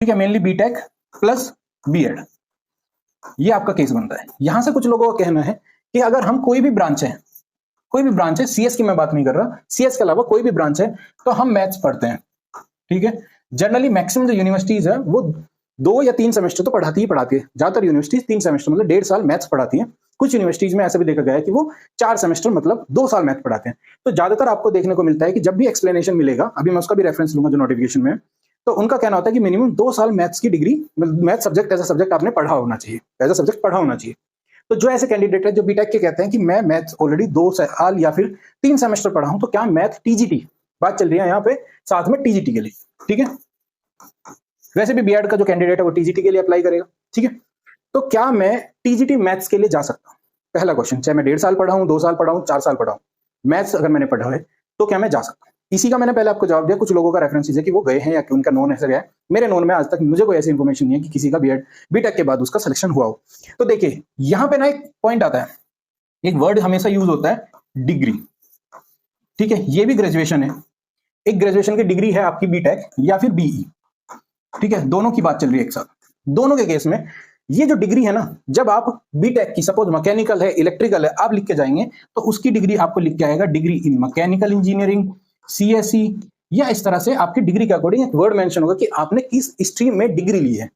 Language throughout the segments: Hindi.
ठीक है, मेनली बीटेक प्लस बीएड, ये आपका केस बनता है। यहां से कुछ लोगों का कहना है कि अगर हम कोई भी ब्रांच है, सीएस की मैं बात नहीं कर रहा, सीएस के अलावा कोई भी ब्रांच है तो हम मैथ्स पढ़ते हैं। ठीक है, जनरली मैक्सिमम जो यूनिवर्सिटीज है वो 2 या 3 सेमेस्टर तो पढ़ाती है। ज्यादातर यूनिवर्सिटीज 3 सेमेस्टर मतलब 1.5 साल मैथ्स पढ़ाती है। कुछ यूनिवर्सिटीज में ऐसा भी देखा गया है कि वो 4 सेमेस्टर मतलब 2 साल मैथ पढ़ाते हैं। तो ज्यादातर आपको देखने को मिलता है कि जब भी एक्सप्लेनेशन मिलेगा, अभी मैं उसका भी रेफरेंस लूंगा जो नोटिफिकेशन में, तो उनका कहना होता है कि मिनिमम 2 साल मैथ्स की degree, math subject as a subject आपने पढ़ा होना चाहिए। तो जो ऐसे कैंडिडेट है जो बीटेक के कहते हैं कि मैं मैथ्स ऑलरेडी 2 साल या फिर 3 सेमेस्टर पढ़ा हूं, तो क्या मैथ टीजीटी, बात चल रही है यहाँ पे साथ में टीजीटी के लिए। ठीक है, वैसे भी बीएड का जो कैंडिडेट है वो टीजीटी के लिए अप्लाई करेगा। ठीक है, तो क्या मैं टीजीटी मैथ्स के लिए जा सकता हूं? पहला क्वेश्चन, चाहे मैं 1.5 साल पढ़ा हूं, 2 साल पढ़ा हूं, 4 साल पढ़ा हूं, मैथ्स अगर मैंने पढ़ा है तो क्या मैं जा सकता हूं? इसी का मैंने पहले आपको जवाब दिया। कुछ लोगों का रेफरेंस है कि वो गए हैं या कि उनका नोन ऐसा गया है। मेरे नोन में आज तक मुझे कोई ऐसी इंफॉर्मेशन नहीं है कि किसी का बीटेक के बाद उसका सिलेक्शन हुआ हो। तो देखिए यहां पे ना एक पॉइंट आता है, एक वर्ड हमेशा यूज होता है, डिग्री। ठीक है, ये भी ग्रेजुएशन है, एक ग्रेजुएशन की डिग्री है आपकी बीटेक या फिर बीई। ठीक है, दोनों की बात चल रही है एक साथ। दोनों के केस में ये जो डिग्री है ना, जब आप बीटेक की सपोज मैकेनिकल है, इलेक्ट्रिकल है, आप लिख के जाएंगे तो उसकी डिग्री आपको लिख के आएगा degree in mechanical engineering, CSE, या इस तरह से आपकी डिग्री के अकॉर्डिंग एक वर्ड मेंशन होगा कि आपने किस स्ट्रीम में डिग्री ली है।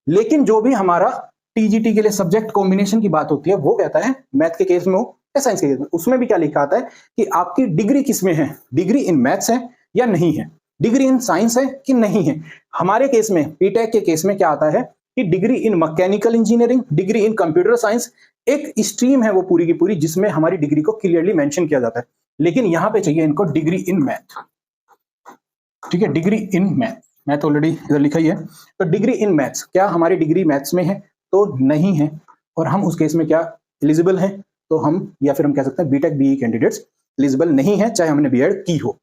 लेकिन जो भी हमारा टीजीटी के लिए सब्जेक्ट कॉम्बिनेशन की बात होती है वो कहता है मैथ के केस में हो या साइंस के केस में, उसमें भी क्या लिखा आता है कि आपकी डिग्री किस में है, डिग्री इन मैथ्स है या नहीं है, डिग्री इन साइंस है कि नहीं है। हमारे केस में, बीटेक के केस में क्या आता है कि degree in mechanical engineering, degree in computer science, एक स्ट्रीम है वो पूरी की पूरी जिसमें हमारी डिग्री को क्लियरली मेंशन किया जाता है। लेकिन यहां पे चाहिए इनको डिग्री इन मैथ। ठीक है, डिग्री इन मैथ ऑलरेडी इधर लिखा ही है। तो डिग्री इन मैथ्स, क्या हमारी डिग्री मैथ्स में है? तो नहीं है। और हम उस केस में क्या एलिजिबल हैं? तो हम, या फिर हम कह सकते हैं बीटेक बीई कैंडिडेट्स एलिजिबल नहीं है, चाहे हमने बीएड की हो।